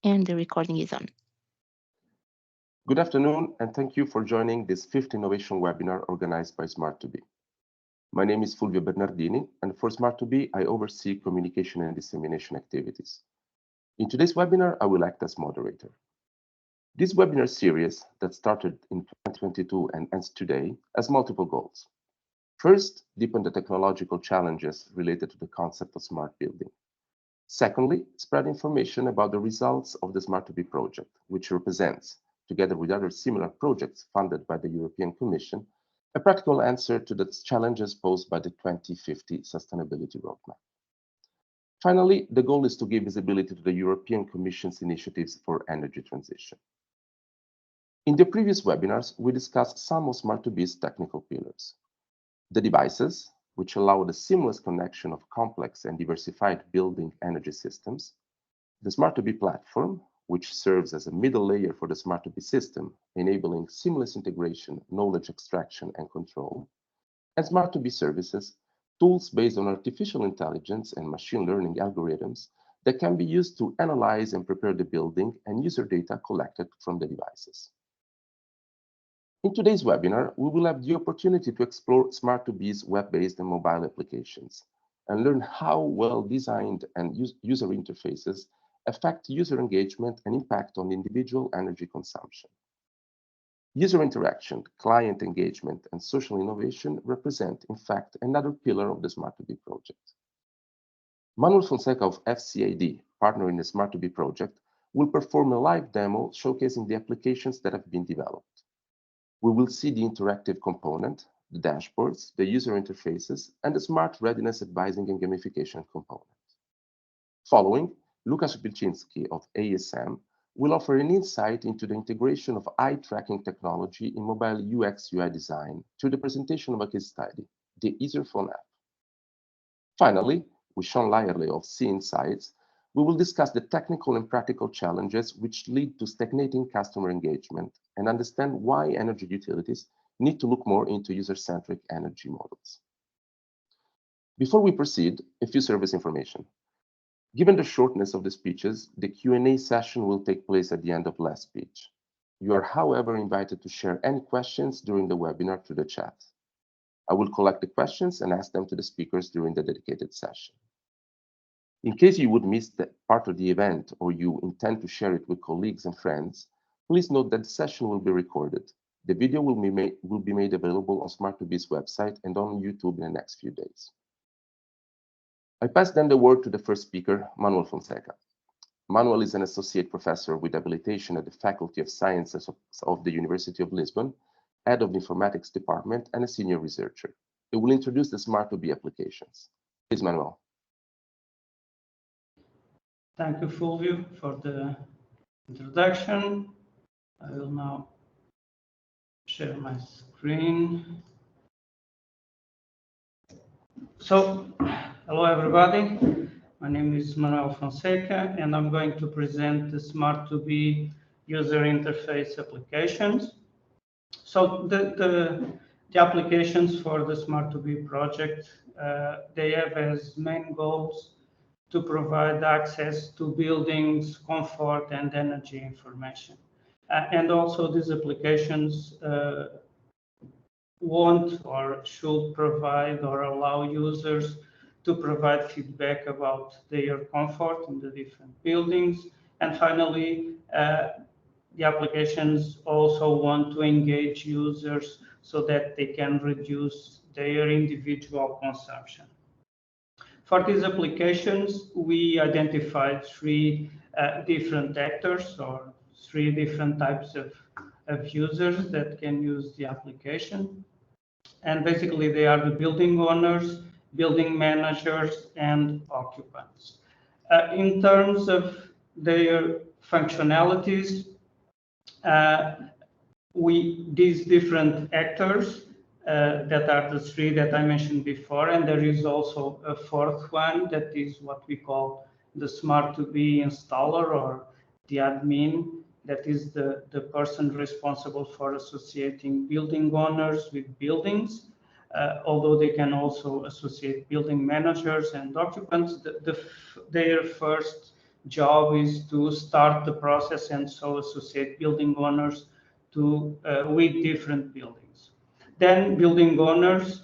And the recording is on. Good afternoon, and thank you for joining this 5th innovation webinar organized by Smart2B. My name is Fulvio Bernardini, and for Smart2B, I oversee communication and dissemination activities. In today's webinar, I will act as moderator. This webinar series that started in 2022 and ends today has multiple goals. First, deepen the technological challenges related to the concept of smart building. Secondly, spread information about the results of the Smart2B project, which represents, together with other similar projects funded by the European Commission, a practical answer to the challenges posed by the 2050 Sustainability Roadmap. Finally, the goal is to give visibility to the European Commission's initiatives for energy transition. In the previous webinars, we discussed some of Smart2B's technical pillars. The devices, which allow the seamless connection of complex and diversified building energy systems, the Smart2B platform, which serves as a middle layer for the Smart2B system, enabling seamless integration, knowledge extraction, and control, and Smart2B services, tools based on artificial intelligence and machine learning algorithms that can be used to analyze and prepare the building and user data collected from the devices. In today's webinar, we will have the opportunity to explore Smart2B's web-based and mobile applications and learn how well-designed and user interfaces affect user engagement and impact on individual energy consumption. User interaction, client engagement, and social innovation represent, in fact, another pillar of the Smart2B project. Manuel Fonseca of FCAD, partner in the Smart2B project, will perform a live demo showcasing the applications that have been developed. We will see the interactive component, the dashboards, the user interfaces, and the smart readiness advising and gamification component. Following, Lukasz Bilczynski of ASM will offer an insight into the integration of eye tracking technology in mobile UX/UI design through the presentation of a case study, the Easierphone App. Finally, with Sean Lyerley of CInsights, we will discuss the technical and practical challenges which lead to stagnating customer engagement and understand why energy utilities need to look more into user-centric energy models. Before we proceed, a few service information. Given the shortness of the speeches, the Q&A session will take place at the end of last speech. You are, however, invited to share any questions during the webinar through the chat. I will collect the questions and ask them to the speakers during the dedicated session. In case you would miss that part of the event or you intend to share it with colleagues and friends, please note that the session will be recorded. The video will be made available on Smart2B's website and on YouTube in the next few days. I pass then the word to the first speaker, Manuel Fonseca. Manuel is an associate professor with habilitation at the Faculty of Sciences of the University of Lisbon, head of the informatics department, and a senior researcher. He will introduce the Smart2B applications. Please, Manuel. Thank you, Fulvio, for the introduction. I will now share my screen. So, hello, everybody. My name is Manuel Fonseca, and I'm going to present the Smart2B user interface applications. So, the applications for the Smart2B project, they have as main goals to provide access to buildings, comfort, and energy information. And also these applications want or should provide or allow users to provide feedback about their comfort in the different buildings. And finally, the applications also want to engage users so that they can reduce their individual consumption. For these applications, we identified three different actors or three different types of users that can use the application. And basically, they are the building owners, building managers, and occupants. In terms of their functionalities, these different actors that are the three that I mentioned before, and there is also a fourth one that is what we call the Smart2B installer or the admin, that is the person responsible for associating building owners with buildings, although they can also associate building managers and occupants. Their first job is to start the process and so associate building owners to with different buildings. Then building owners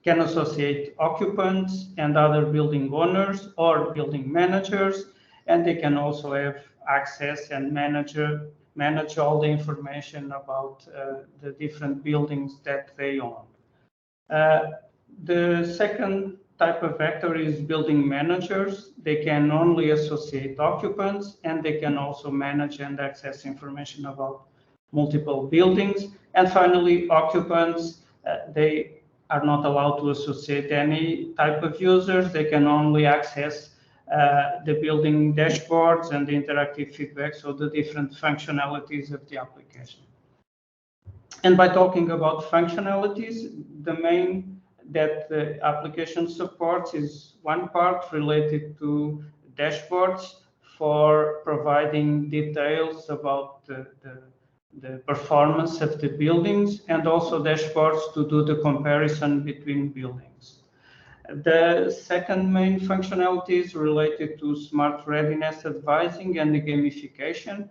can associate occupants and other building owners or building managers, and they can also have access and manage all the information about the different buildings that they own. The second type of actor is building managers. They can only associate occupants, and they can also manage and access information about multiple buildings. And finally, occupants, they are not allowed to associate any type of users. They can only access the building dashboards and the interactive feedback, so the different functionalities of the application. And by talking about functionalities, the main that the application supports is one part related to dashboards for providing details about the performance of the buildings, and also dashboards to do the comparison between buildings. The second main functionality is related to smart readiness advising and the gamification,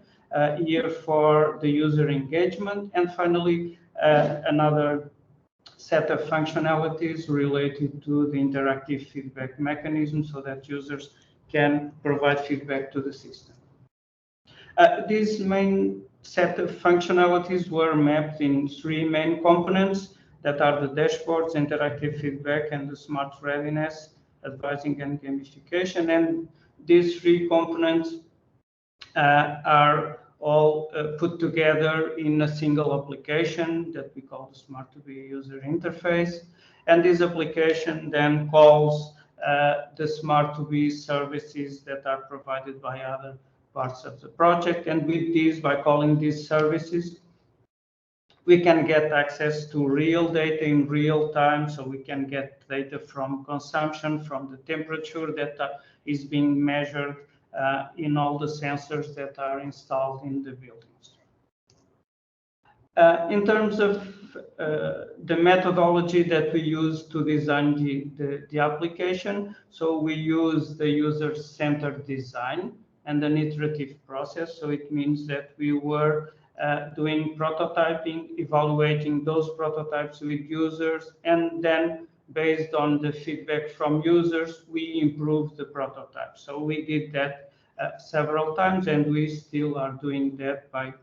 here for the user engagement. And finally, another set of functionalities related to the interactive feedback mechanism so that users can provide feedback to the system. These main set of functionalities were mapped in three main components that are the dashboards, interactive feedback, and the smart readiness, advising and gamification. And these three components are all put together in a single application that we call the Smart2B user interface. And this application then calls the Smart2B services that are provided by other parts of the project. And with these, by calling these services, we can get access to real data in real time. So we can get data from consumption, from the temperature that is being measured in all the sensors that are installed in the buildings. In terms of the methodology that we use to design the application, so we use the user-centered design and an iterative process. So it means that we were doing prototyping, evaluating those prototypes with users, and then based on the feedback from users, we improved the prototype. So we did that several times, and we still are doing that by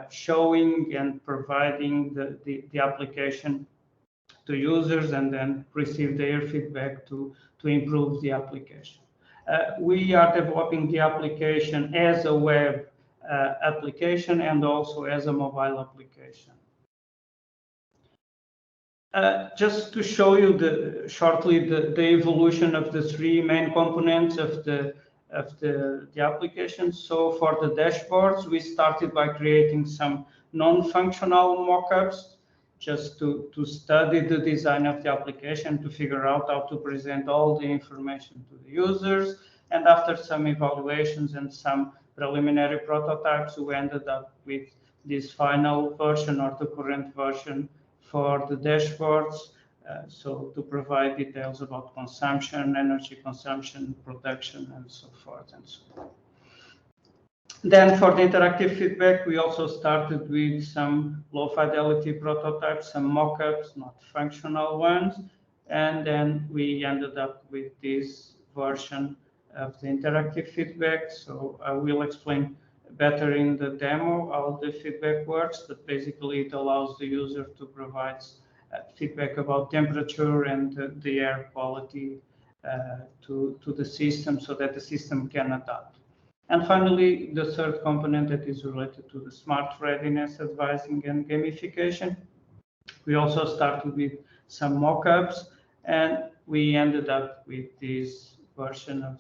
showing and providing the application to users and then receive their feedback to improve the application. We are developing the application as a web application and also as a mobile application. Just to show you shortly the evolution of the three main components of the application. So for the dashboards, we started by creating some non-functional mockups just to study the design of the application, to figure out how to present all the information to the users. And after some evaluations and some preliminary prototypes, we ended up with this final version or the current version for the dashboards. So to provide details about consumption, energy consumption, production, and so forth and so on. Then for the interactive feedback, we also started with some low fidelity prototypes, some mock-ups, not functional ones. And then we ended up with this version of the interactive feedback. So I will explain better in the demo how the feedback works, but basically it allows the user to provide feedback about temperature and the air quality to the system so that the system can adapt. And finally, the third component that is related to the smart readiness advising and gamification. We also started with some mock-ups, and we ended up with this version of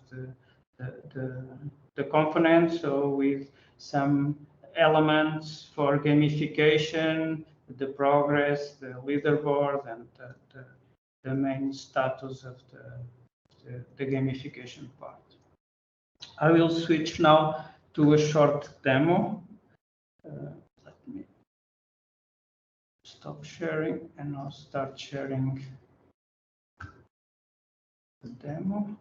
the component. So with some elements for gamification, the progress, the leaderboard, and the main status of the gamification part. I will switch now to a short demo. Let me stop sharing and I'll start sharing the demo.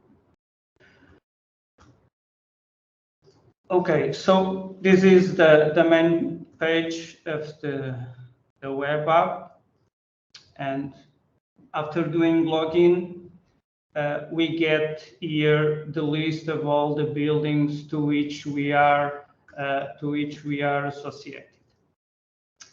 Okay, so this is the main page of the web app, and after doing login, we get here the list of all the buildings to which we are associated.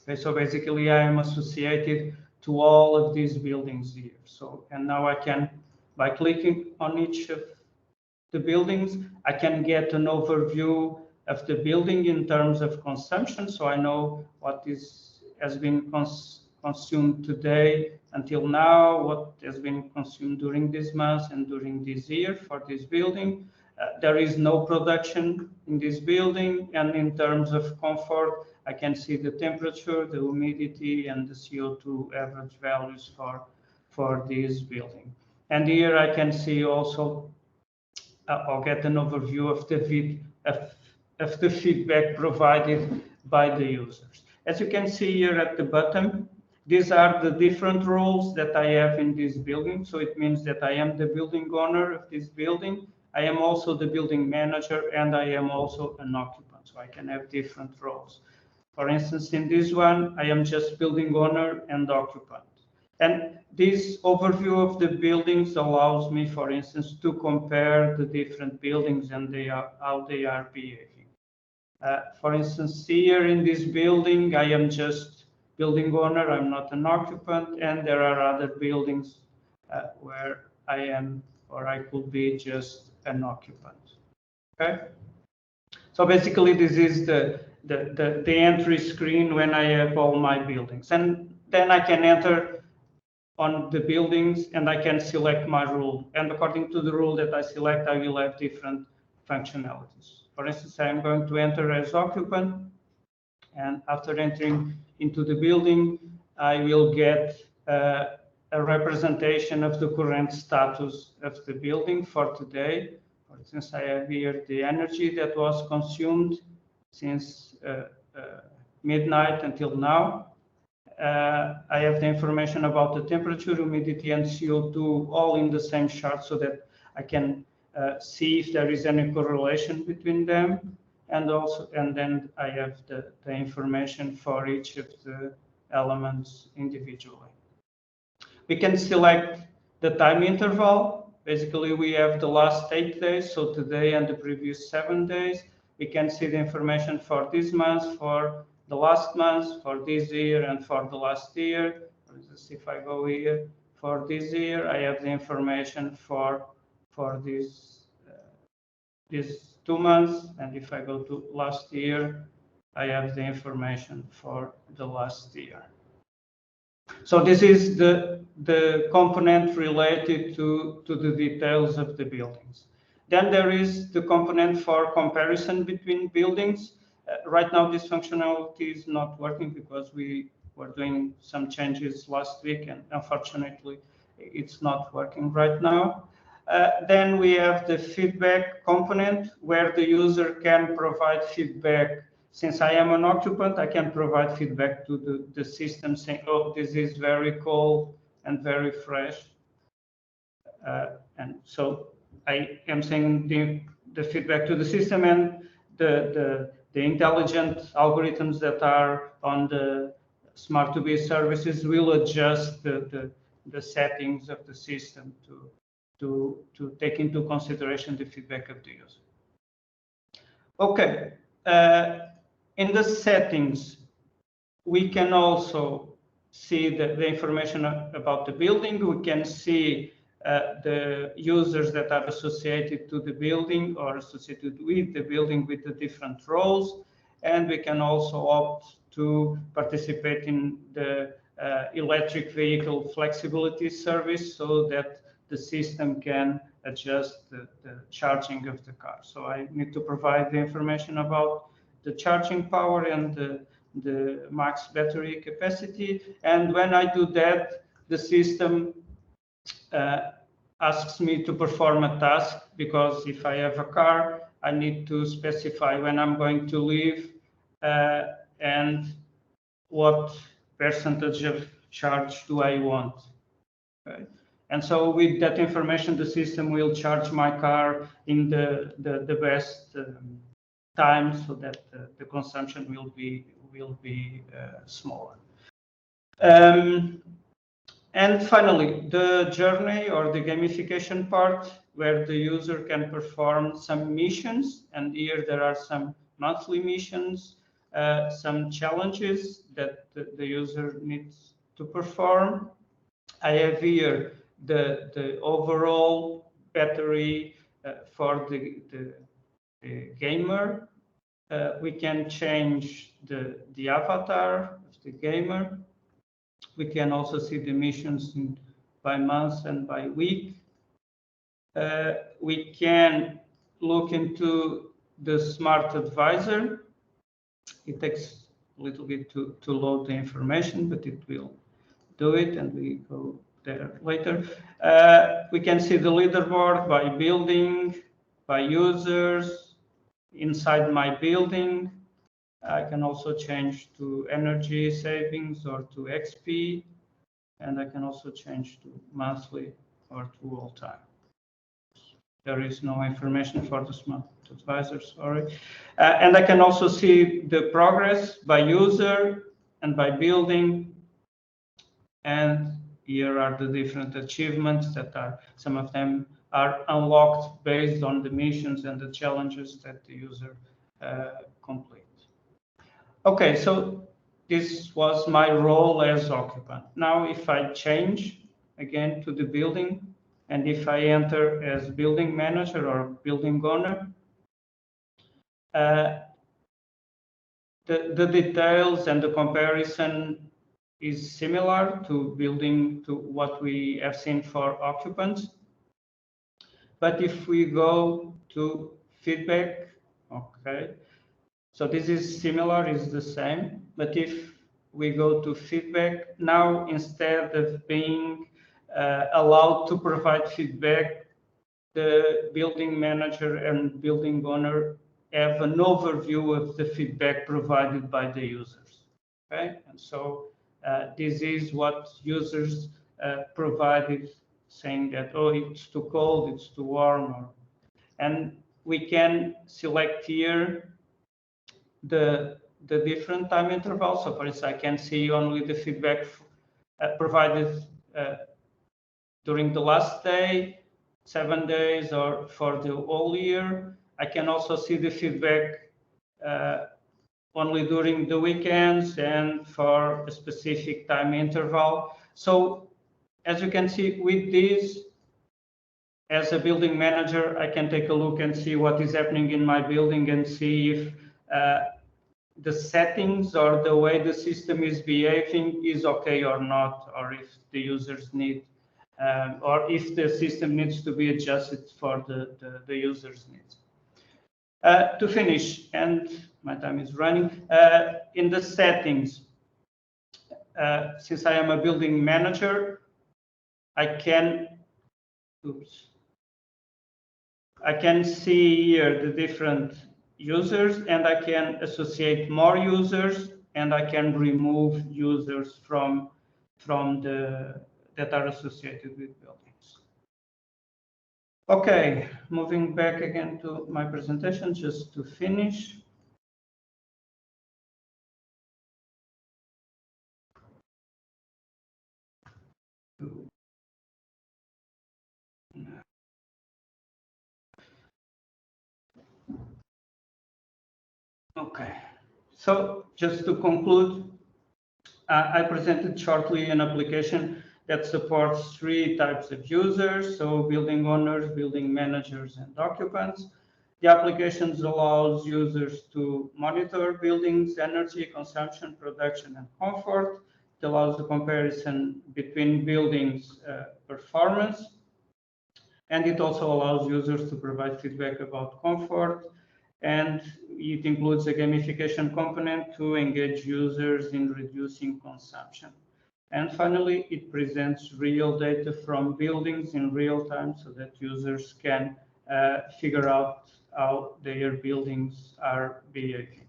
Okay, so basically I am associated to all of these buildings here. So, and now I can, by clicking on each of the buildings, I can get an overview of the building in terms of consumption. So I know what has been consumed today until now, what has been consumed during this month and during this year for this building. There is no production in this building, and in terms of comfort, I can see the temperature, the humidity, and the CO2 average values for this building. And here I can see also, I'll get an overview of the feedback provided by the users. As you can see here at the bottom, these are the different roles that I have in this building. So it means that I am the building owner of this building. I am also the building manager, and I am also an occupant. So I can have different roles. For instance, in this one, I am just building owner and occupant. And this overview of the buildings allows me, for instance, to compare the different buildings and how they are behaving. For instance, here in this building, I am just building owner, I'm not an occupant, and there are other buildings where I am, or I could be just an occupant. Okay? So basically, this is the entry screen when I have all my buildings. And then I can enter on the buildings and I can select my rule. And according to the rule that I select, I will have different functionalities. For instance, I'm going to enter as occupant, and after entering into the building, I will get a representation of the current status of the building for today. For instance, I have here the energy that was consumed since midnight until now. I have the information about the temperature, humidity, and CO2 all in the same chart so that I can see if there is any correlation between them. And then I have the information for each of the elements individually. We can select the time interval. Basically, we have the last 8 days, so today and the previous 7 days. We can see the information for this month, for the last month, for this year, and for the last year. For instance, if I go here for this year, I have the information for these 2 months, and if I go to last year, I have the information for the last year. So this is the component related to the details of the buildings. Then there is the component for comparison between buildings. Right now, this functionality is not working because we were doing some changes last week, and unfortunately, it's not working right now. Then we have the feedback component where the user can provide feedback. Since I am an occupant, I can provide feedback to the system saying, oh, this is very cold and very fresh. And so I am saying the feedback to the system, and the intelligent algorithms that are on the Smart2B services will adjust the settings of the system to take into consideration the feedback of the user. Okay. In the settings, we can also see the information about the building. We can see the users that are associated to the building or associated with the building with the different roles. And we can also opt to participate in the electric vehicle flexibility service so that the system can adjust the charging of the car. So I need to provide the information about the charging power and the max battery capacity. And when I do that, the system asks me to perform a task, because if I have a car, I need to specify when I'm going to leave and what percentage of charge do I want. Okay. And so with that information, the system will charge my car in the best time so that the consumption will be smaller. And finally, the journey or the gamification part, where the user can perform some missions. And here there are some monthly missions, some challenges that the user needs to perform. I have here the overall battery for the gamer. We can change the avatar of the gamer. We can also see the missions by month and by week. We can look into the smart advisor. It takes a little bit to load the information, but it will do it, and we go there later. We can see the leaderboard by building, by users, inside my building. I can also change to energy savings or to XP, and I can also change to monthly or to all time. There is no information for the smart advisor, sorry. And I can also see the progress by user and by building. And here are the different achievements that are, some of them are unlocked based on the missions and the challenges that the user complete. Okay, so this was my role as occupant. Now, if I change again to the building, and if I enter as building manager or building owner, the details and the comparison is similar to building to what we have seen for occupants. But if we go to feedback, okay, so this is similar, is the same. But if we go to feedback, now instead of being allowed to provide feedback, the building manager and building owner have an overview of the feedback provided by the users. Okay, and so this is what users provided, saying that, oh, it's too cold, it's too warm, and we can select here the different time intervals. So for instance, I can see only the feedback provided during the last day, 7 days, or for the whole year. I can also see the feedback only during the weekends and for a specific time interval. So as you can see with this, as a building manager, I can take a look and see what is happening in my building and see if the settings or the way the system is behaving is okay or not, or if the users need, or if the system needs to be adjusted for the users' needs. To finish, and my time is running, in the settings, since I am a building manager, I can see here the different users, and I can associate more users, and I can remove users from that are associated with buildings. Okay, moving back again to my presentation, just to finish. Okay, so just to conclude, I presented shortly an application that supports 3 types of users, so building owners, building managers, and occupants. The application allows users to monitor buildings' energy consumption, production, and comfort. It allows the comparison between buildings' performance, and it also allows users to provide feedback about comfort, and it includes a gamification component to engage users in reducing consumption. And finally, it presents real data from buildings in real time so that users can figure out how their buildings are behaving.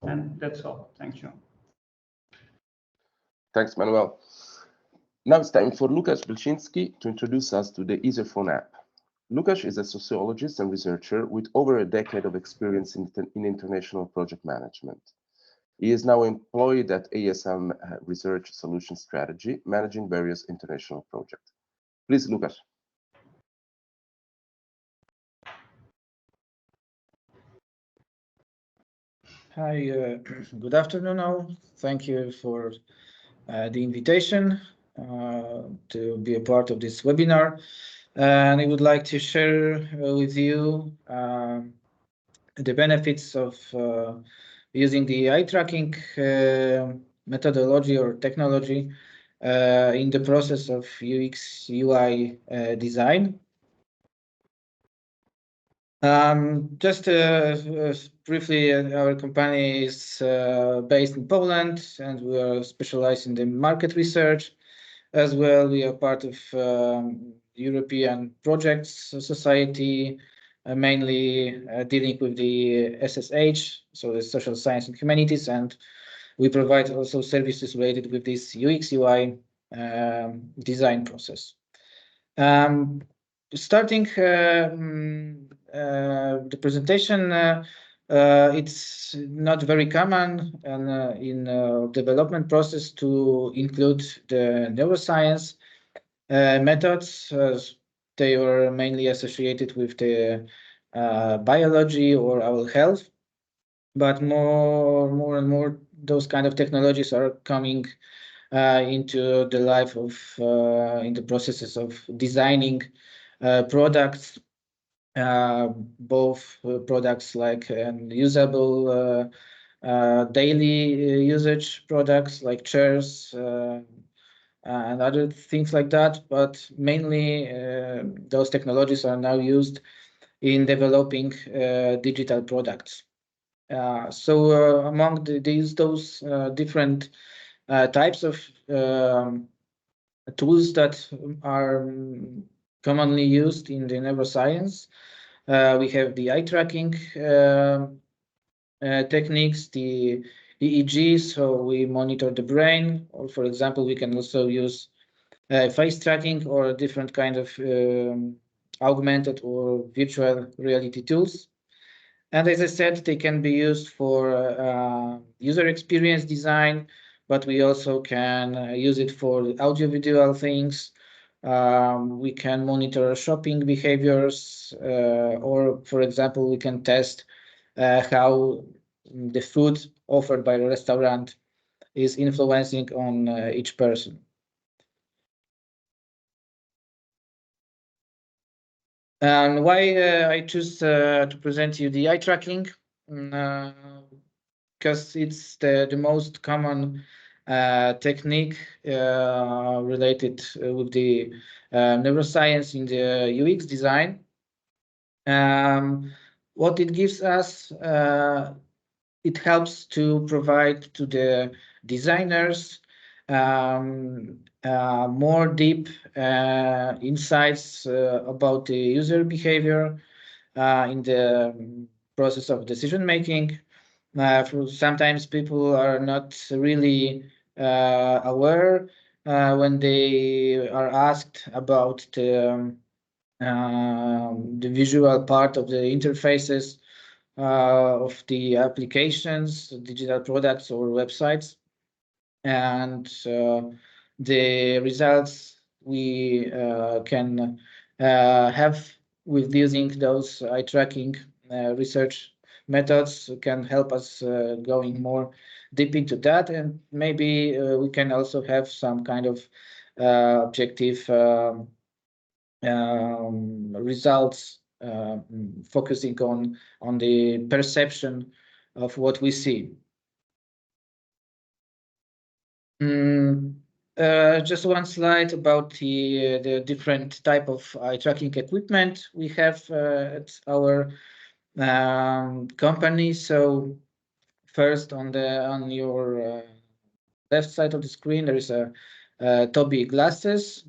And that's all. Thank you. Thanks, Manuel. Now it's time for Lukasz Belczynski to introduce us to the Easierphone app. Lukasz is a sociologist and researcher with over a decade of experience in international project management. He is now employed at ASM Research Solution Strategy, managing various international projects. Please, Lukasz. Hi, good afternoon all. Thank you for the invitation to be a part of this webinar. And I would like to share with you the benefits of using the eye tracking methodology or technology in the process of UX UI design. Just briefly, our company is based in Poland, and we are specialized in the market research. As well, we are part of European Projects Society, mainly dealing with the SSH, so the Social Science and Humanities, and we provide also services related with this UX UI design process. Starting the presentation, it's not very common in development process to include the neuroscience methods. They are mainly associated with the biology or our health, but more and more those kind of technologies are coming into the life of in the processes of designing products, both products like usable daily usage products like chairs and other things like that, but mainly those technologies are now used in developing digital products. So among those different types of tools that are commonly used in the neuroscience, we have the eye tracking techniques, the EEG, so we monitor the brain, or for example, we can also use face tracking or different kind of augmented or virtual reality tools. And as I said, they can be used for user experience design, but we also can use it for audio-visual things. We can monitor shopping behaviors, or for example, we can test how the food offered by a restaurant is influencing on each person. And why I choose to present you the eye tracking? Because it's the most common technique related with the neuroscience in the UX design. What it gives us, it helps to provide to the designers more deep insights about the user behavior in the process of decision making. Sometimes people are not really aware when they are asked about the visual part of the interfaces of the applications, digital products or websites. And the results we can have with using those eye tracking research methods can help us going more deep into that, and maybe we can also have some kind of objective results focusing on the perception of what we see. Just one slide about the different type of eye tracking equipment we have at our company. So first on your left side of the screen, there is a 2B glasses.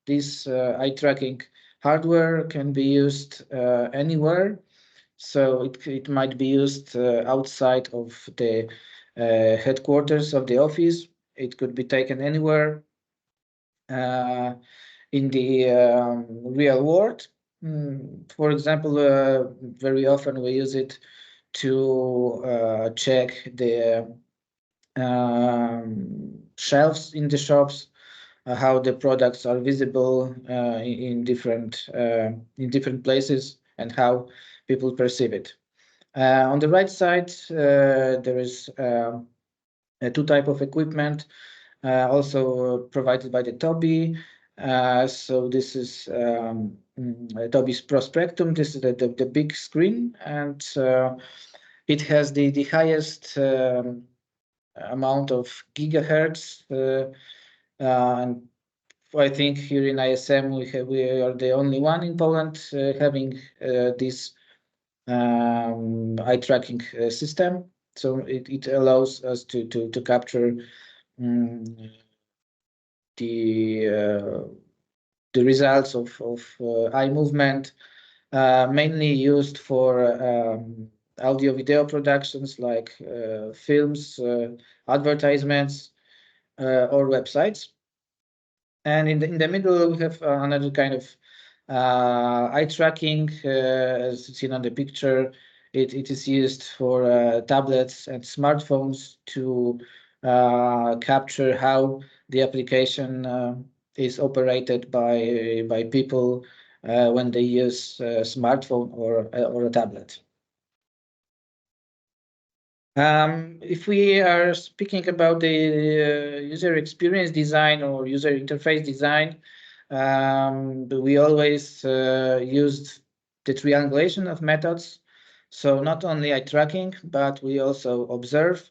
This eye tracking hardware can be used anywhere. So it might be used outside of the headquarters of the office. It could be taken anywhere in the real world. For example, very often we use it to check the shelves in the shops, how the products are visible in different places, and how people perceive it. On the right side, there is two type of equipment, also provided by the Tobii. So this is Tobii's Prospectum. This is the big screen, and it has the highest amount of gigahertz. And I think here in ISM we are the only one in Poland having this eye tracking system. So it allows us to capture the results of eye movement, mainly used for audio video productions like films, advertisements, or websites. And in the middle, we have another kind of eye tracking, as seen on the picture. It is used for tablets and smartphones to capture how the application is operated by people when they use a smartphone or a tablet. If we are speaking about the user experience design or user interface design, we always used the triangulation of methods. So not only eye tracking, but we also observe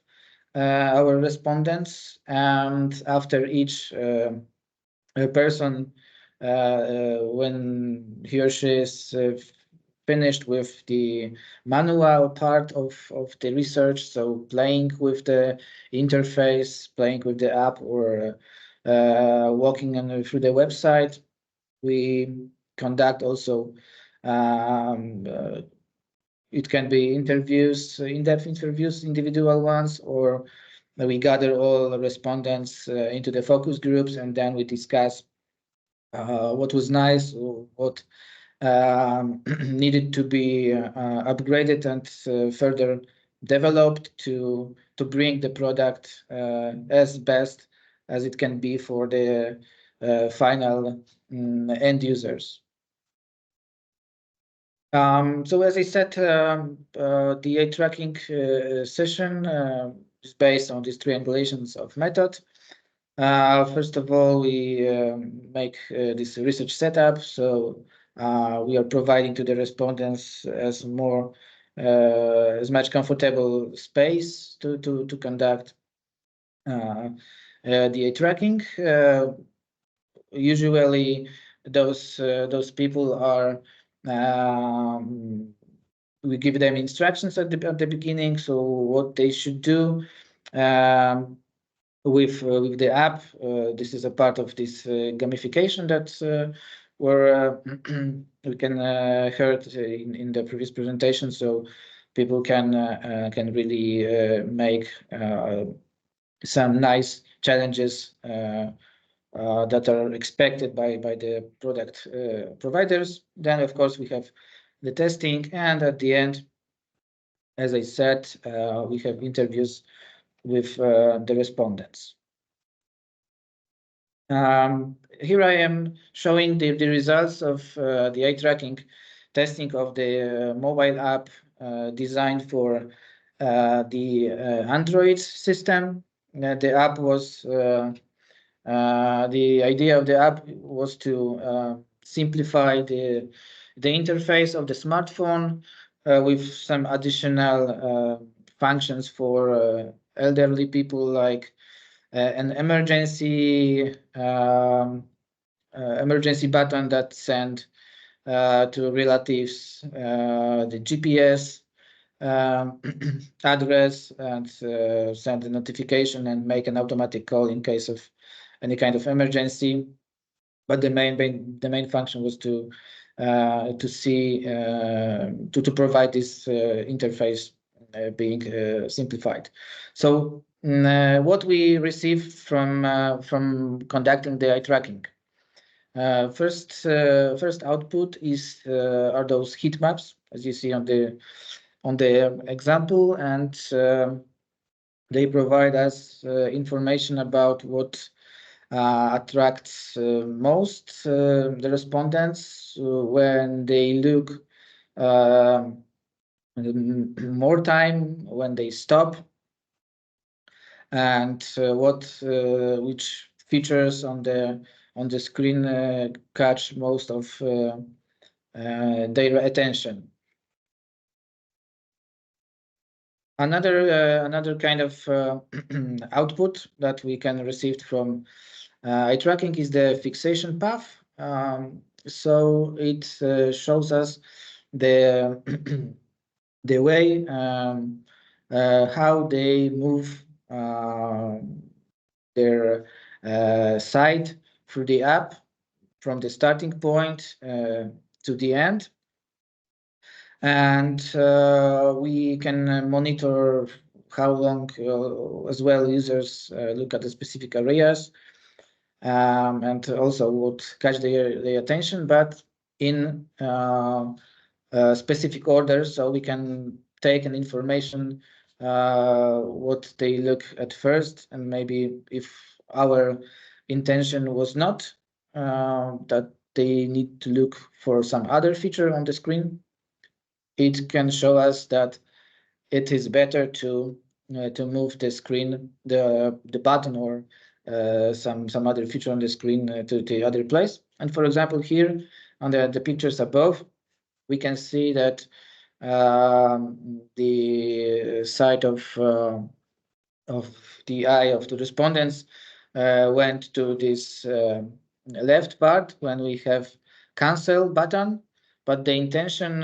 our respondents, and after each person, when he or she is finished with the manual part of the research, so playing with the interface, playing with the app, or walking through the website, we conduct also it can be interviews, in-depth interviews, individual ones, or we gather all the respondents into the focus groups, and then we discuss what was nice, or what needed to be upgraded and further developed to bring the product as best as it can be for the final end users. So as I said, the eye tracking session is based on these triangulations of method. First of all, we make this research setup. So we are providing to the respondents as much comfortable space to conduct the eye tracking. Usually, those people are we give them instructions at the beginning, so what they should do with the app. This is a part of this gamification that where we can heard in the previous presentation. So people can really make some nice challenges that are expected by the product providers. Then, of course, we have the testing, and at the end, as I said, we have interviews with the respondents. Here I am showing the results of the eye tracking testing of the mobile app designed for the Android system. The app was the idea of the app was to simplify the interface of the smartphone with some additional functions for elderly people, like an emergency button that send to relatives the GPS address, and send a notification and make an automatic call in case of any kind of emergency. But the main function was to see to provide this interface being simplified. So what we received from conducting the eye tracking. First output is are those heat maps, as you see on the example, and they provide us information about what attracts most the respondents when they look more time, when they stop, and which features on the screen catch most of their attention. Another kind of output that we can receive from eye tracking is the fixation path. So it shows us the the way how they move their site through the app from the starting point to the end. And we can monitor how long as well users look at the specific areas, and also what catch their attention, but in specific order, so we can take an information what they look at first, and maybe if our intention was not that they need to look for some other feature on the screen, it can show us that it is better to move the screen, the button, or some other feature on the screen to the other place. And for example, here on the pictures above, we can see that the side of the eye of the respondents went to this left part when we have cancel button, but the intention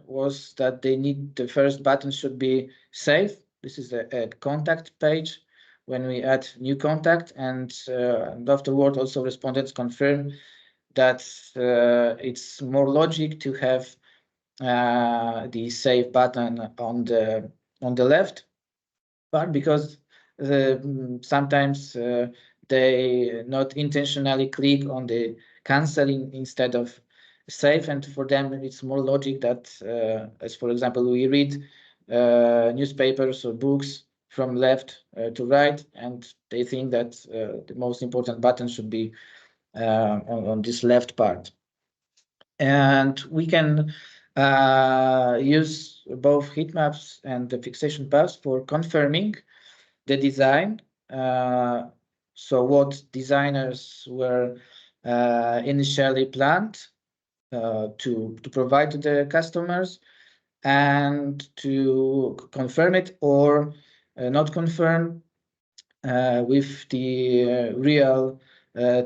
was that the first button should be save. This is a contact page when we add new contact, and afterward also respondents confirm that it's more logic to have the save button on the left part, because sometimes they not intentionally click on the canceling instead of save, and for them it's more logic that as for example we read newspapers or books from left to right, and they think that the most important button should be on this left part. And we can use both heat maps and the fixation paths for confirming the design. So what designers were initially planned to provide to the customers, and to confirm it or not confirm with the real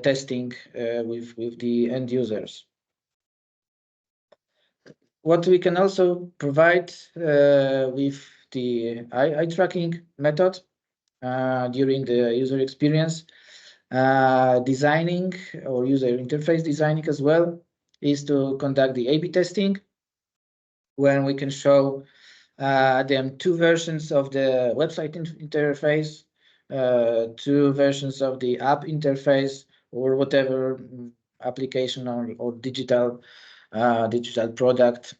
testing with the end users. What we can also provide with the eye tracking method during the user experience designing or user interface designing as well is to conduct the A/B testing, when we can show them two versions of the website interface, two versions of the app interface, or whatever application or digital product.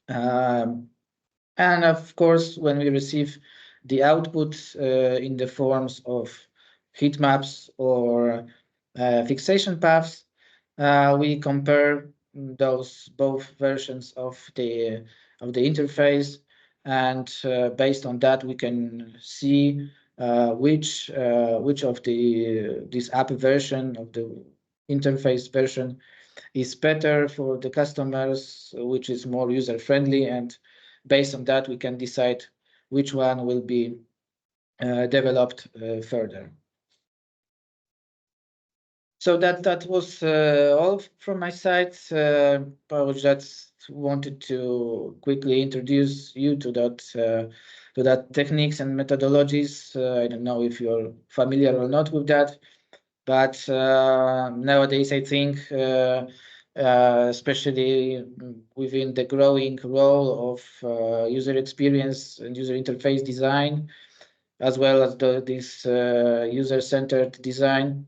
And of course, when we receive the output in the forms of heat maps or fixation paths, we compare those both versions of the interface, and based on that we can see which of this app version of the interface version is better for the customers, which is more user friendly, and based on that we can decide which one will be developed further. So that was all from my side. I just wanted to quickly introduce you to that techniques and methodologies. I don't know if you're familiar or not with that, but nowadays I think, especially within the growing role of user experience and user interface design, as well as this user-centered design,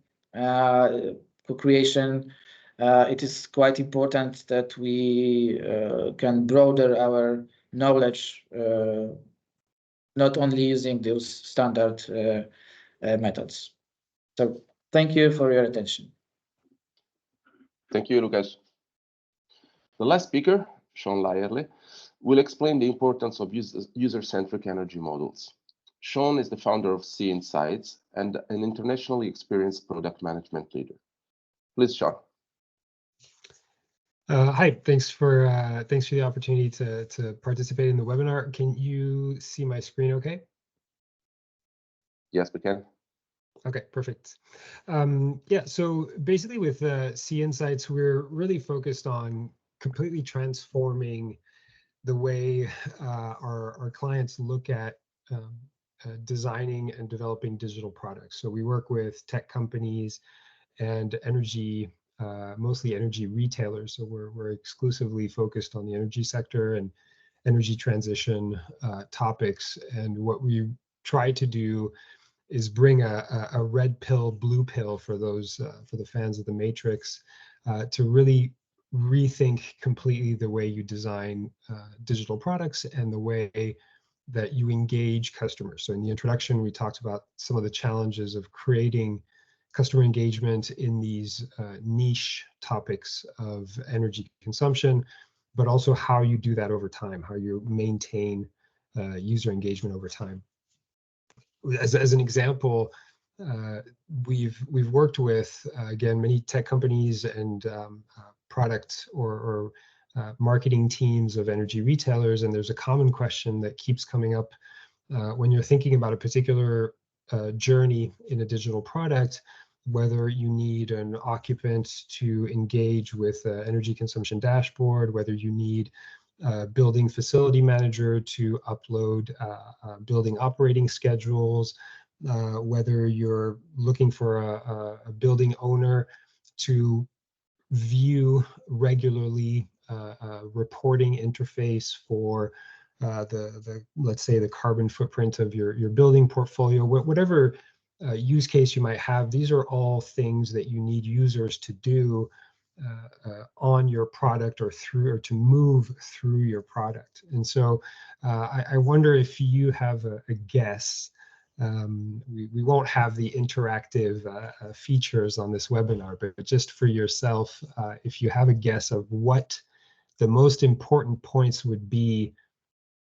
co-creation, it is quite important that we can broaden our knowledge, not only using those standard methods. So thank you for your attention. Thank you, Lucas. The last speaker, Sean Lyerle, will explain the importance of user-centric energy models. Sean is the founder of CInsights and an internationally experienced product management leader. Please, Sean. Hi, thanks for the opportunity to participate in the webinar. Can you see my screen okay? Yes, we can. Okay, perfect. Yeah, so basically with CInsights, we're really focused on completely transforming the way our clients look at designing and developing digital products. So we work with tech companies and energy, mostly energy retailers. So we're exclusively focused on the energy sector and energy transition topics. And what we try to do is bring a red pill, blue pill for those for the fans of the Matrix to really rethink completely the way you design digital products and the way that you engage customers. So in the introduction, we talked about some of the challenges of creating customer engagement in these niche topics of energy consumption, but also how you do that over time, how you maintain user engagement over time. As an example, we've worked with again many tech companies and product or marketing teams of energy retailers, and there's a common question that keeps coming up when you're thinking about a particular journey in a digital product, whether you need an occupant to engage with an energy consumption dashboard, whether you need building facility manager to upload building operating schedules, whether you're looking for a building owner to view regularly a reporting interface for let's say the carbon footprint of your building portfolio, whatever use case you might have. These are all things that you need users to do on your product or to move through your product. And so I wonder if you have a guess. We won't have the interactive features on this webinar, but just for yourself, if you have a guess of what the most important points would be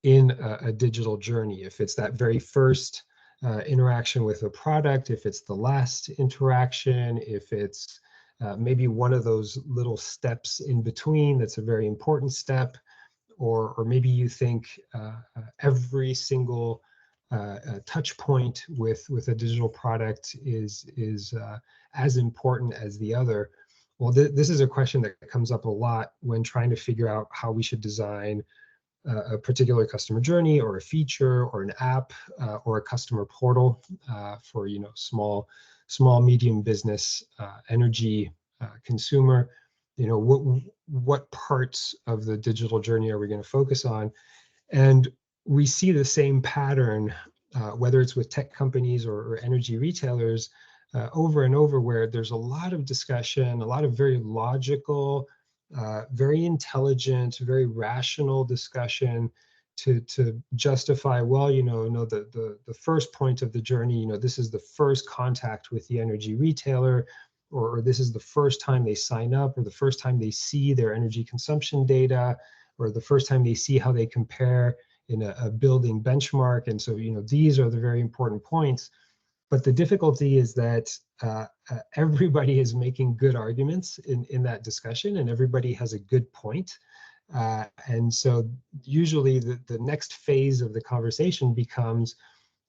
in a digital journey, if it's that very first interaction with a product, if it's the last interaction, if it's maybe one of those little steps in between that's a very important step, or maybe you think every single touch point with a digital product is as important as the other. Well, this is a question that comes up a lot when trying to figure out how we should design a particular customer journey or a feature or an app or a customer portal for small medium business energy consumer. What parts of the digital journey are we going to focus on? And we see the same pattern whether it's with tech companies or energy retailers over and over, where there's a lot of discussion, a lot of very logical, very intelligent, very rational discussion to justify, well, no, the first point of the journey, this is the first contact with the energy retailer, or this is the first time they sign up, or the first time they see their energy consumption data, or the first time they see how they compare in a building benchmark. And so, these are the very important points. But the difficulty is that everybody is making good arguments in that discussion, and everybody has a good point. And so usually the next phase of the conversation becomes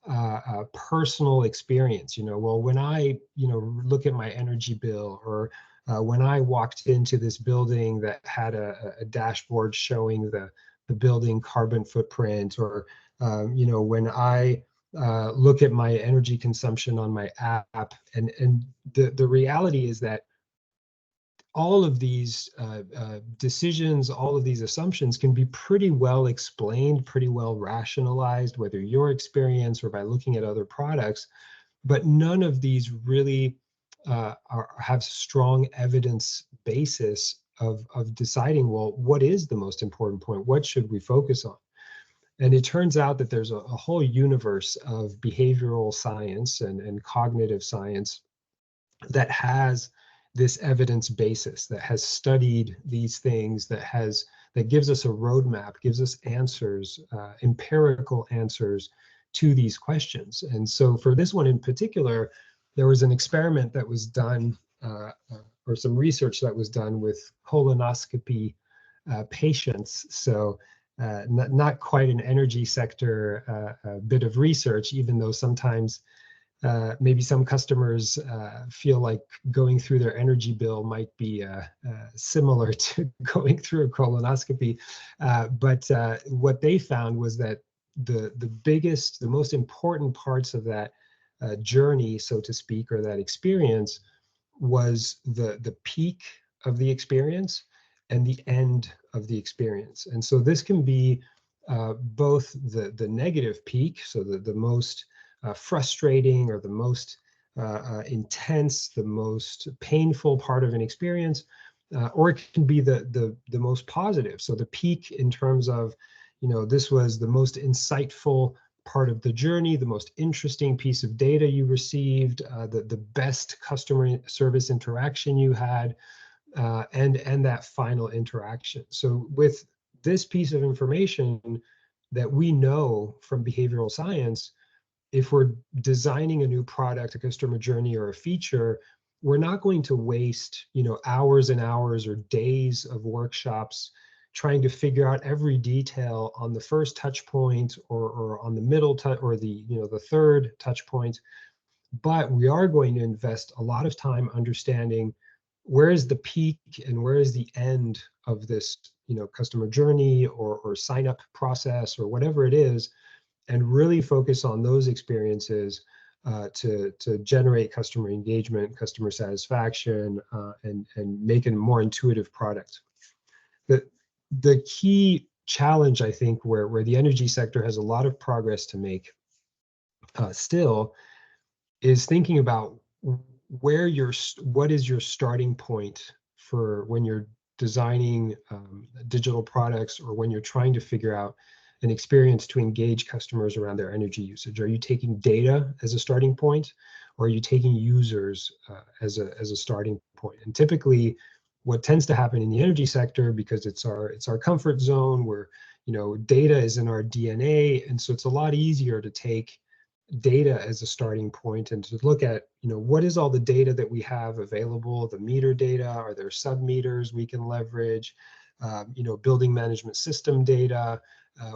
a personal experience. Well, when I look at my energy bill, or when I walked into this building that had a dashboard showing the building carbon footprint, or when I look at my energy consumption on my app, and the reality is that all of these decisions, all of these assumptions can be pretty well explained, pretty well rationalized, whether your experience or by looking at other products, but none of these really have strong evidence basis of deciding, well, what is the most important point? What should we focus on? And it turns out that there's a whole universe of behavioral science and cognitive science that has this evidence basis, that has studied these things, that gives us a roadmap, gives us answers, empirical answers to these questions. And so for this one in particular, there was an experiment that was done, or some research that was done with colonoscopy patients. So not quite an energy sector bit of research, even though sometimes maybe some customers feel like going through their energy bill might be similar to going through a colonoscopy. But what they found was that the most important parts of that journey, so to speak, or that experience, was the peak of the experience and the end of the experience. And so this can be both the negative peak, so the most frustrating or the most intense, the most painful part of an experience, or it can be the most positive. So the peak in terms of, this was the most insightful part of the journey, the most interesting piece of data you received, the best customer service interaction you had, and that final interaction. So with this piece of information that we know from behavioral science, if we're designing a new product, a customer journey, or a feature, we're not going to waste, hours and hours or days of workshops trying to figure out every detail on the first touch point or on the middle touch or the third touch point. But we are going to invest a lot of time understanding where is the peak and where is the end of this, customer journey or sign up process or whatever it is, and really focus on those experiences to generate customer engagement, customer satisfaction, and make a more intuitive product. The key challenge, I think, where the energy sector has a lot of progress to make still, is thinking about what is your starting point for when you're designing digital products, or when you're trying to figure out an experience to engage customers around their energy usage. Are you taking data as a starting point, or are you taking users as a starting point? And typically, what tends to happen in the energy sector, because it's our comfort zone, where data is in our DNA, and so it's a lot easier to take data as a starting point and to look at what is all the data that we have available, the meter data, are there sub meters we can leverage, building management system data,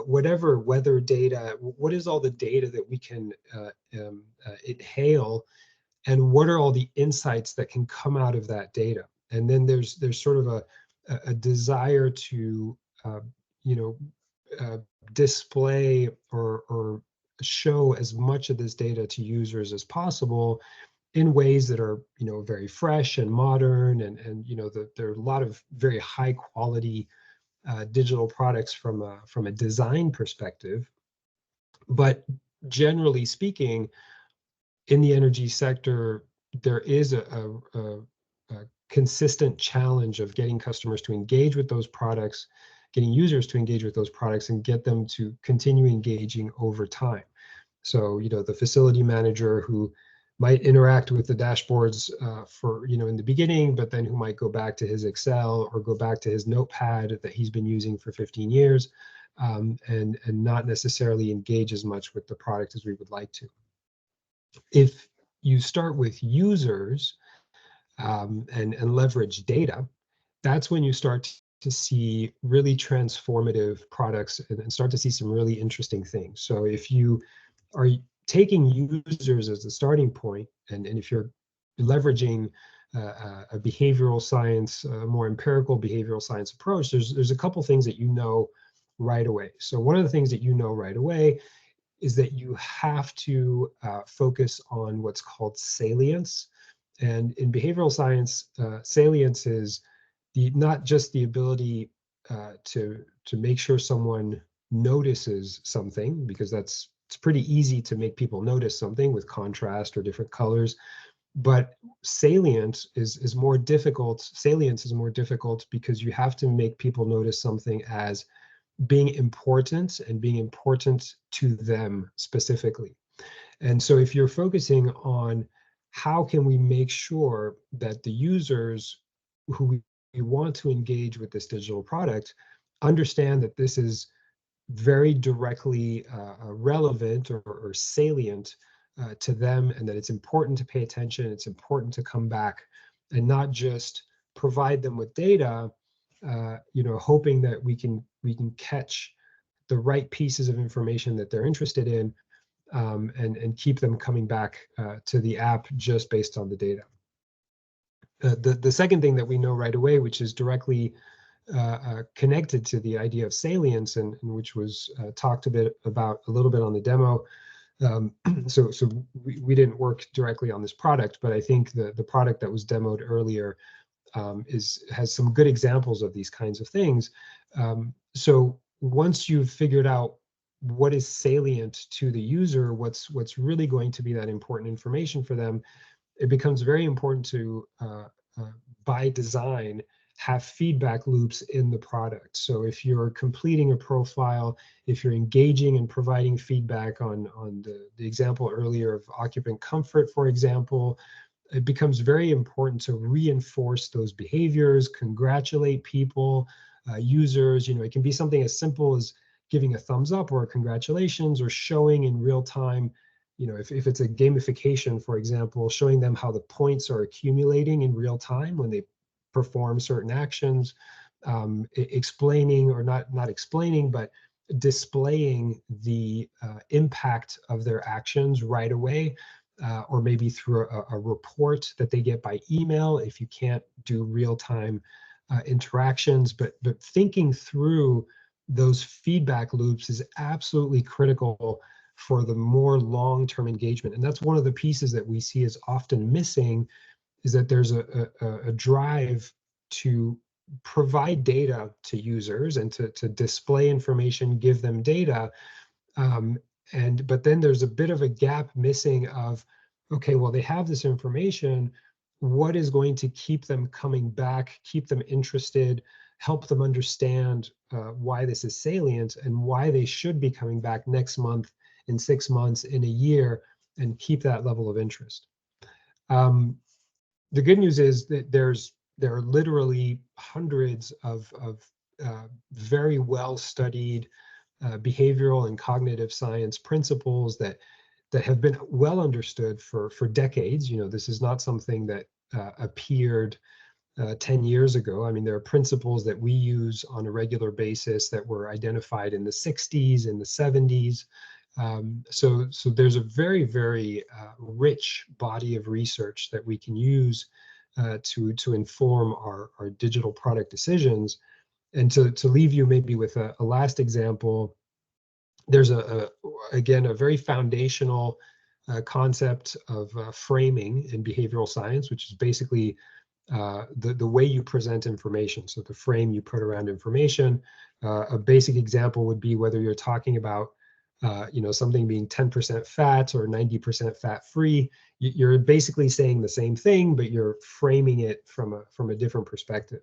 whatever weather data, what is all the data that we can inhale, and what are all the insights that can come out of that data? And then there's sort of a desire to display or show as much of this data to users as possible in ways that are very fresh and modern, and there are a lot of very high quality digital products from a design perspective. But generally speaking, in the energy sector, there is a consistent challenge of getting customers to engage with those products, getting users to engage with those products, and get them to continue engaging over time. So, the facility manager who might interact with the dashboards for, in the beginning, but then who might go back to his Excel or go back to his notepad that he's been using for 15 years and not necessarily engage as much with the product as we would like to. If you start with users and leverage data, that's when you start to see really transformative products and start to see some really interesting things. So if you are taking users as the starting point, and if you're leveraging a behavioral science, a more empirical behavioral science approach, there's a couple things that right away. So one of the things that right away is that you have to focus on what's called salience. And in behavioral science, salience is not just the ability to make sure someone notices something, because it's pretty easy to make people notice something with contrast or different colors. But salience is more difficult. Salience is more difficult because you have to make people notice something as being important and being important to them specifically. And so if you're focusing on how can we make sure that the users who we want to engage with this digital product understand that this is very directly relevant or salient to them, and that it's important to pay attention, it's important to come back and not just provide them with data, hoping that we can catch the right pieces of information that they're interested in, and keep them coming back to the app just based on the data. The second thing that we know right away, which is directly connected to the idea of salience, and which was talked a little bit on the demo. So we didn't work directly on this product, but I think the product that was demoed earlier has some good examples of these kinds of things. So once you've figured out what is salient to the user, what's really going to be that important information for them, it becomes very important to, by design, have feedback loops in the product. So if you're completing a profile, if you're engaging and providing feedback on the example earlier of occupant comfort, for example, it becomes very important to reinforce those behaviors, congratulate people, users. It can be something as simple as giving a thumbs up or congratulations, or showing in real time, if it's a gamification, for example, showing them how the points are accumulating in real time when they perform certain actions, explaining, or not explaining, but displaying the impact of their actions right away, or maybe through a report that they get by email if you can't do real-time interactions. But thinking through those feedback loops is absolutely critical for the more long-term engagement. And that's one of the pieces that we see is often missing, is that there's a drive to provide data to users and to display information, give them data. But then there's a bit of a gap missing of, okay, well, they have this information. What is going to keep them coming back, keep them interested, help them understand why this is salient and why they should be coming back next month, in 6 months, in a year, and keep that level of interest. The good news is that there are literally hundreds of very well studied behavioral and cognitive science principles that have been well understood for decades. This is not something that appeared 10 years ago. I mean, there are principles that we use on a regular basis that were identified in the 60s and the 70s. So there's a very, very rich body of research that we can use to inform our digital product decisions. And to leave you maybe with a last example, there's again a very foundational concept of framing in behavioral science, which is basically the way you present information. So the frame you put around information. A basic example would be whether you're talking about something being 10% fat or 90% fat free. You're basically saying the same thing, but you're framing it from a different perspective.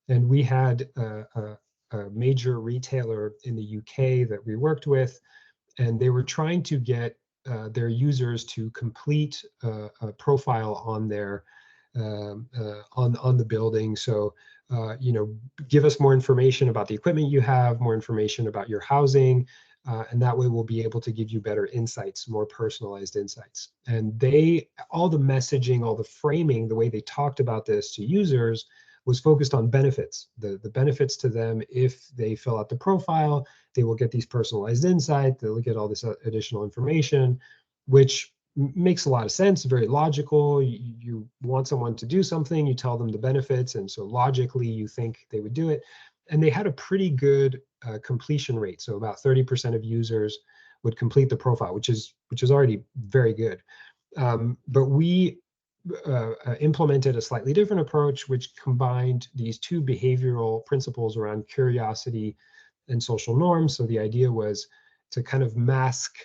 And we had a major retailer in the UK that we worked with, and they were trying to get their users to complete a profile on their on the building. So give us more information about the equipment you have, more information about your housing, and that way we'll be able to give you better insights, more personalized insights. And all the messaging, all the framing, the way they talked about this to users was focused on benefits. The benefits to them: if they fill out the profile, they will get these personalized insights, they'll get all this additional information, which makes a lot of sense, very logical. You want someone to do something, you tell them the benefits, and so logically you think they would do it. And they had a pretty good completion rate. So about 30% of users would complete the profile, which is already very good. But we implemented a slightly different approach, which combined these two behavioral principles around curiosity and social norms. So the idea was to kind of mask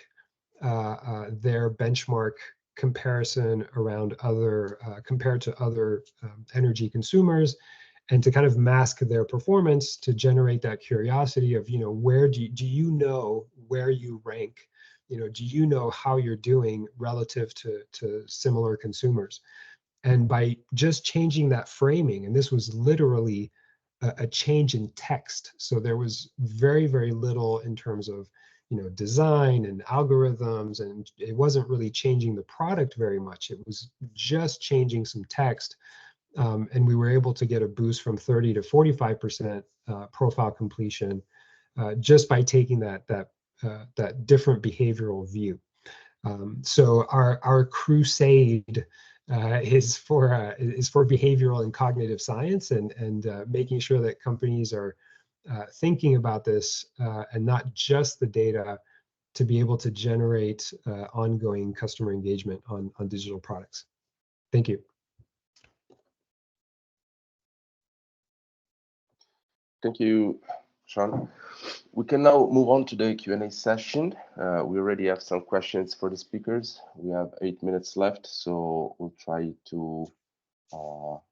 their benchmark comparison around other compared to other energy consumers, and to kind of mask their performance to generate that curiosity of, where do you know where you rank? Do you know how you're doing relative to similar consumers? And by just changing that framing, and this was literally a change in text. So there was very, very little in terms of, design and algorithms, and it wasn't really changing the product very much. It was just changing some text. And we were able to get a boost from 30 to 45% profile completion just by taking that different behavioral view. So our crusade is for behavioral and cognitive science, and making sure that companies are thinking about this and not just the data, to be able to generate ongoing customer engagement on digital products. Thank you. Thank you, Sean. We can now move on to the Q&A session. We already have some questions for the speakers. We have 8 minutes left, so we'll try to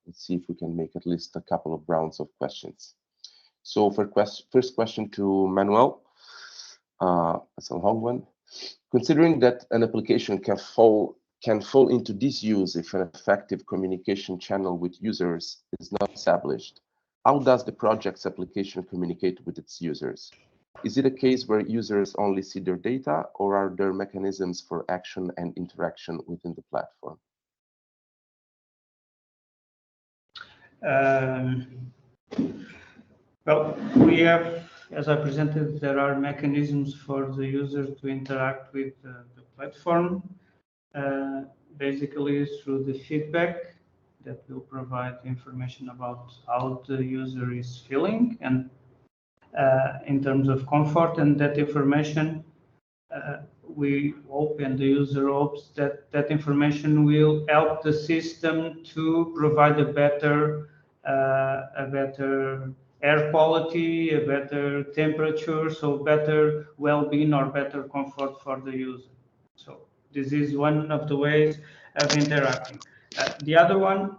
let's see if we can make at least a couple of rounds of questions. So for first question to Manuel, that's a long one. Considering that an application can fall into disuse if an effective communication channel with users is not established, how does the project's application communicate with its users? Is it a case where users only see their data, or are there mechanisms for action and interaction within the platform? Well, we have, as I presented, there are mechanisms for the user to interact with the platform, basically through the feedback that will provide information about how the user is feeling and in terms of comfort, and that information we hope, and the user hopes, that that information will help the system to provide a better air quality, a better temperature, so better well-being or better comfort for the user. So this is one of the ways of interacting. The other one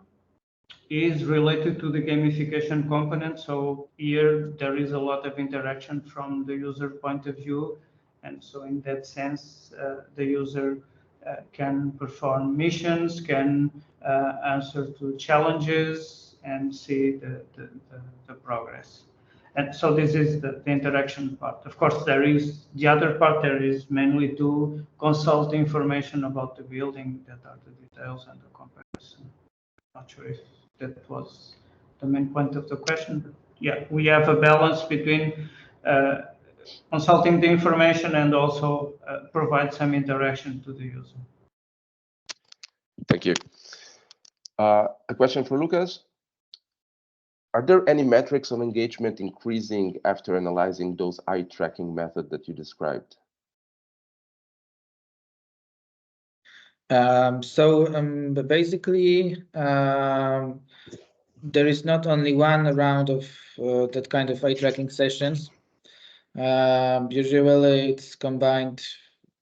is related to the gamification component. So here there is a lot of interaction from the user point of view. And so in that sense, the user can perform missions, can answer to challenges, and see the progress. And so this is the interaction part. Of course, there is the other part. There is mainly to consult information about the building, that are the details and the comparison. Not sure if that was the main point of the question, but yeah, we have a balance between consulting the information and also provide some interaction to the user. Thank you. A question for Lucas. Are there any metrics on engagement increasing after analyzing those eye tracking methods that you described? Basically, there is not only one round of that kind of eye tracking sessions. Usually it's combined,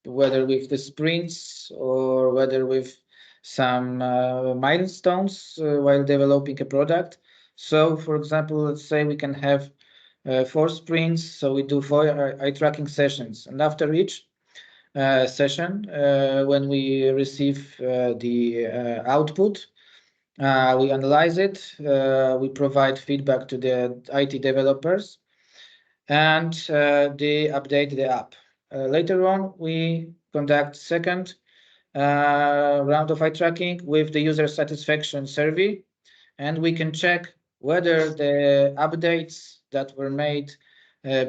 whether with the sprints or whether with some milestones while developing a product. So, for example, let's say we can have 4 sprints, so we do 4 eye tracking sessions, and after each session, when we receive the output, we analyze it, we provide feedback to the IT developers, and they update the app. Later on, we conduct second round of eye tracking with the user satisfaction survey, and we can check whether the updates that were made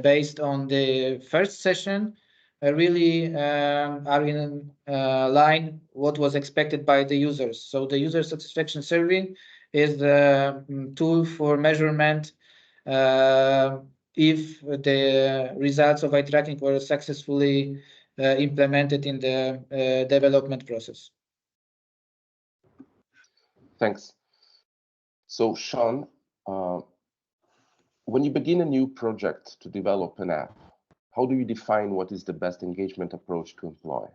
based on the first session really are in line what was expected by the users. So the user satisfaction survey is the tool for measurement if the results of eye tracking were successfully implemented in the development process. Thanks. So Sean, when you begin a new project to develop an app, how do you define what is the best engagement approach to employ?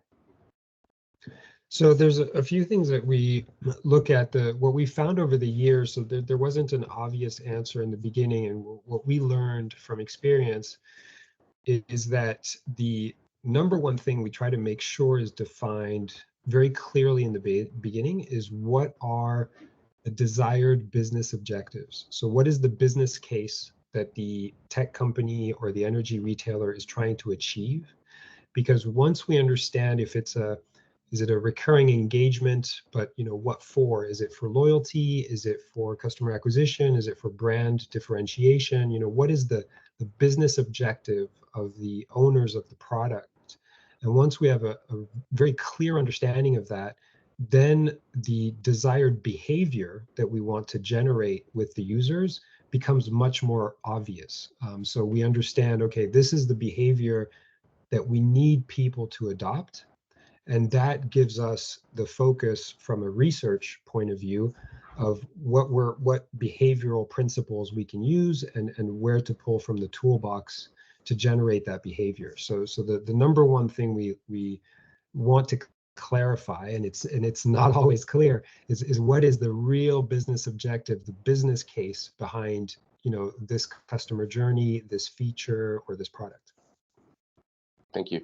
So there's a few things that we look at. What we found over the years, so there wasn't an obvious answer in the beginning, and what we learned from experience is that the number one thing we try to make sure is defined very clearly in the beginning is what are the desired business objectives. So what is the business case that the tech company or the energy retailer is trying to achieve? Because once we understand if is it a recurring engagement, but what for? Is it for loyalty? Is it for customer acquisition? Is it for brand differentiation? What is the business objective of the owners of the product? And once we have a very clear understanding of that, then the desired behavior that we want to generate with the users becomes much more obvious. So we understand, okay, this is the behavior that we need people to adopt. And that gives us the focus from a research point of view of what behavioral principles we can use and where to pull from the toolbox to generate that behavior. So the number one thing we want to clarify, and it's not always clear, is what is the real business objective, the business case behind this customer journey, this feature, or this product. Thank you.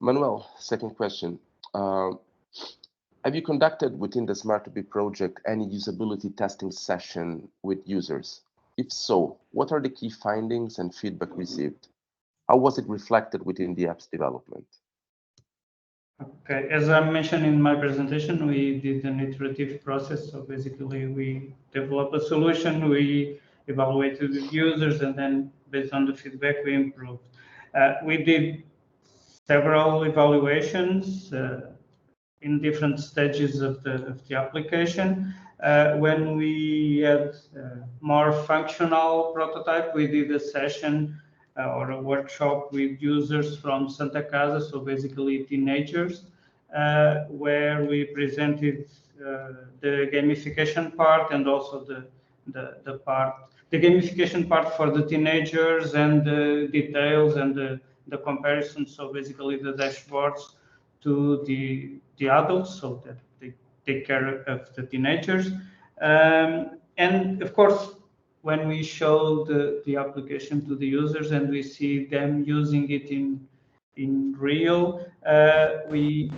Manuel, second question. Have you conducted within the Smart2B project any usability testing session with users? If so, what are the key findings and feedback received? How was it reflected within the app's development? Okay, as I mentioned in my presentation, we did an iterative process. So basically, we developed a solution, we evaluated the users, and then based on the feedback, we improved. We did several evaluations in different stages of the application. When we had more functional prototype, we did a session or a workshop with users from Santa Casa, so basically teenagers, where we presented the gamification part and also the gamification part for the teenagers and the details and the comparison. So basically the dashboards to the adults so that they take care of the teenagers. And of course, when we show the application to the users and we see them using it in real, we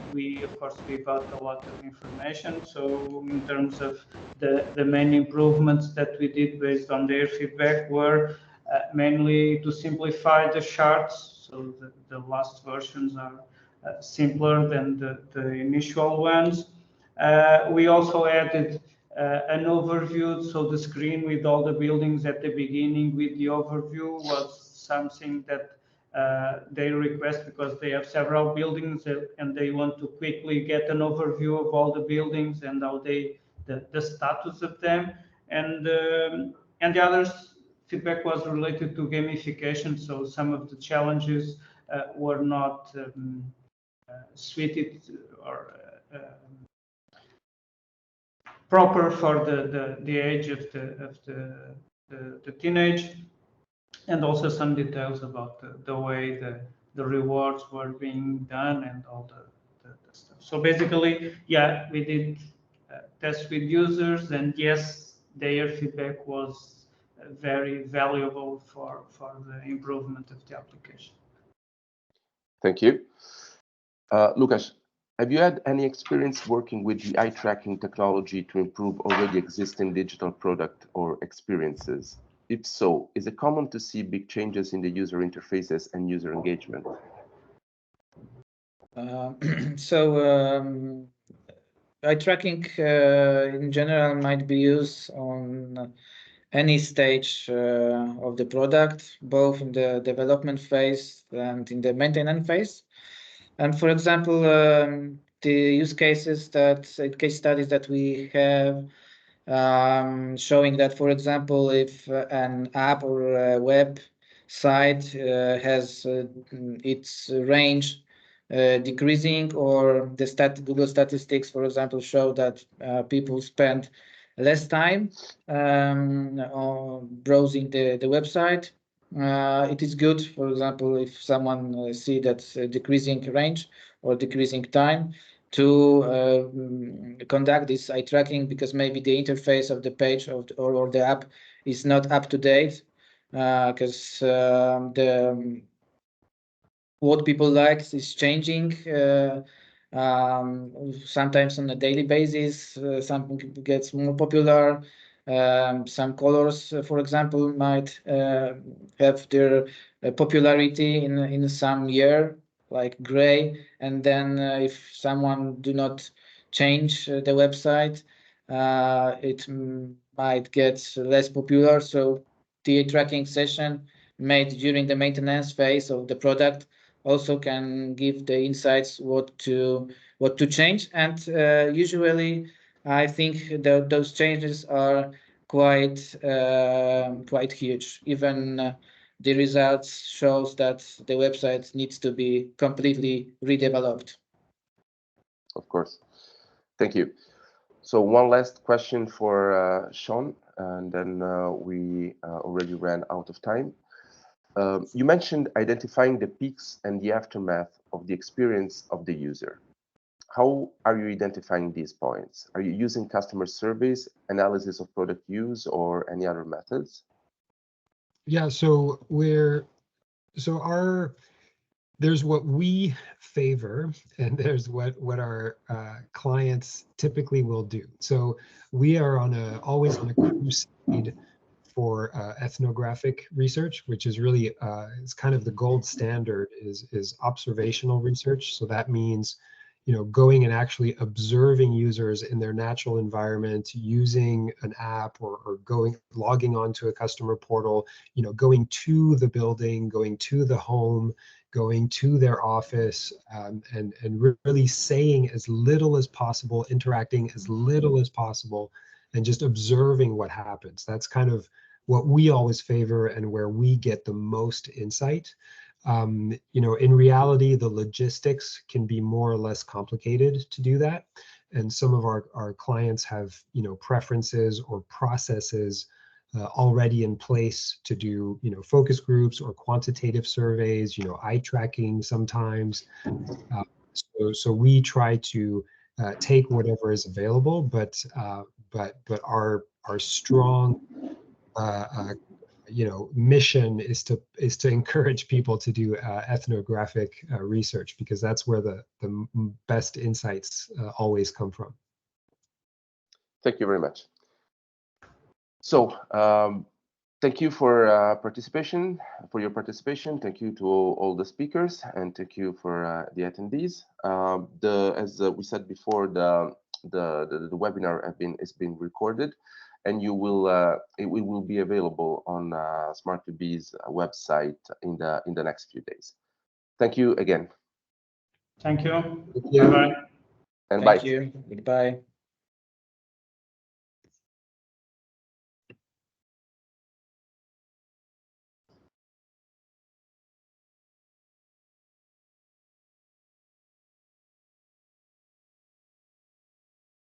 of course give out a lot of information. So in terms of the main improvements that we did based on their feedback were mainly to simplify the charts. So the last versions are simpler than the initial ones. We also added an overview, so the screen with all the buildings at the beginning with the overview was something that they request because they have several buildings and they want to quickly get an overview of all the buildings and how the status of them. And the other feedback was related to gamification. So some of the challenges were not suited or proper for the age of the teenage, and also some details about the way the rewards were being done and all the stuff. So basically, yeah, we did tests with users, and yes, their feedback was very valuable for the improvement of the application. Thank you. Lucas, have you had any experience working with the eye tracking technology to improve already existing digital product or experiences? If so, is it common to see big changes in the user interfaces and user engagement? Eye tracking in general might be used on any stage of the product, both in the development phase and in the maintenance phase. And for example, the use cases case studies that we have showing that, for example, if an app or a web site has its range decreasing, or the Google statistics, for example, show that people spend less time browsing the website. It is good, for example, if someone see that decreasing range or decreasing time, to conduct this eye tracking, because maybe the interface of the page or the app is not up to date, because what people like is changing sometimes on a daily basis. Something gets more popular. Some colors, for example, might have their popularity in some year, like gray, and then if someone do not change the website, it might get less popular. So the tracking session made during the maintenance phase of the product also can give the insights what to change. And usually I think that those changes are quite huge. Even the results shows that the website needs to be completely redeveloped. Of course. Thank you. So one last question for Sean, and then we already ran out of time. You mentioned identifying the peaks and the aftermath of the experience of the user. How are you identifying these points? Are you using customer surveys, analysis of product use, or any other methods? Yeah, so there's what we favor, and there's what our clients typically will do. So we are always on a crusade for ethnographic research, which is really it's kind of the gold standard is observational research. So that means, going and actually observing users in their natural environment, using an app or logging onto a customer portal, going to the building, going to the home, going to their office, and really saying as little as possible, interacting as little as possible, and just observing what happens. That's kind of what we always favor and where we get the most insight. In reality, the logistics can be more or less complicated to do that. And some of our clients have, preferences or processes already in place to do, focus groups or quantitative surveys, eye tracking sometimes. So we try to take whatever is available, but our strong mission is to encourage people to do ethnographic research, because that's where the best insights always come from. Thank you very much. So thank you for your participation. Thank you to all the speakers, and thank you for the attendees. As we said before, the webinar is being recorded, and it will be available on Smart2B's website in the next few days. Thank you again. Thank you. Thank you. Bye-bye. And Thank bye. you. Goodbye.